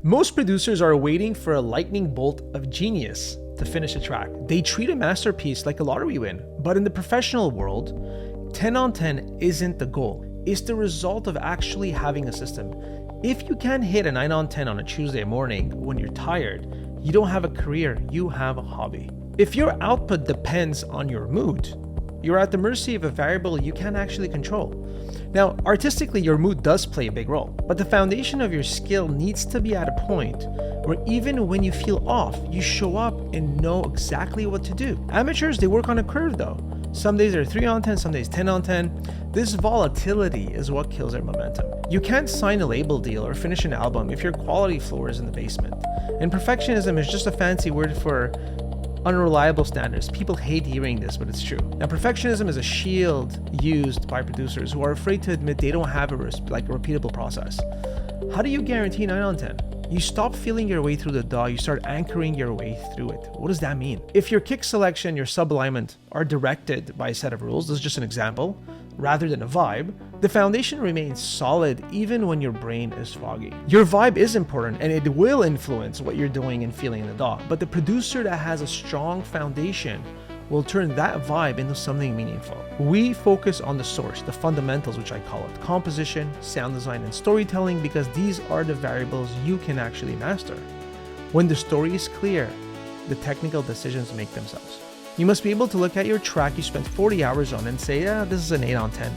Most producers are waiting for a lightning bolt of genius to finish a track. They treat a masterpiece like a lottery win. But in the professional world, 10 on 10 isn't the goal. It's the result of actually having a system. If you can't hit a 9 on 10 on a Tuesday morning when you're tired, you don't have a career, you have a hobby. If your output depends on your mood, you're at the mercy of a variable you can't actually control. Now, artistically, your mood does play a big role, but the foundation of your skill needs to be at a point where even when you feel off, you show up and know exactly what to do. Amateurs, they work on a curve though. Some days they're 3 on 10, some days 10 on 10. This volatility is what kills their momentum. You can't sign a label deal or finish an album if your quality floor is in the basement. And perfectionism is just a fancy word for unreliable standards. People hate hearing this, but it's true. Now, perfectionism is a shield used by producers who are afraid to admit they don't have a repeatable process. How do you guarantee 9 on 10? You stop feeling your way through the DAW, you start anchoring your way through it. What does that mean? If your kick selection, your sub-alignment are directed by a set of rules, this is just an example, rather than a vibe, the foundation remains solid even when your brain is foggy. Your vibe is important and it will influence what you're doing and feeling in the DAW, but the producer that has a strong foundation will turn that vibe into something meaningful. We focus on the source, the fundamentals, which I call it, composition, sound design, and storytelling, because these are the variables you can actually master. When the story is clear, the technical decisions make themselves. You must be able to look at your track you spent 40 hours on and say, yeah, this is an 8 on 10.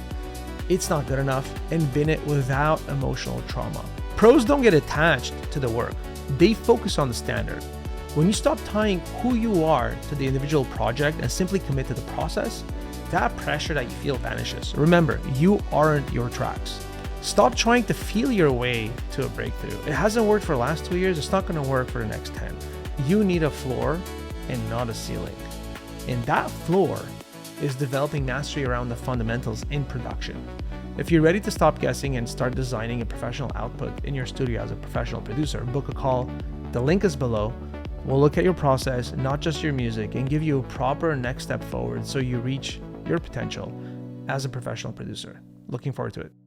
It's not good enough, and bin it without emotional trauma. Pros don't get attached to the work. They focus on the standard. When you stop tying who you are to the individual project and simply commit to the process, that pressure that you feel vanishes. Remember, you aren't your tracks. Stop trying to feel your way to a breakthrough. It hasn't worked for the last 2 years. It's not going to work for the next 10. You need a floor and not a ceiling. And that floor is developing mastery around the fundamentals in production. If you're ready to stop guessing and start designing a professional output in your studio as a professional producer, book a call. The link is below. We'll look at your process, not just your music, and give you a proper next step forward so you reach your potential as a professional producer. Looking forward to it.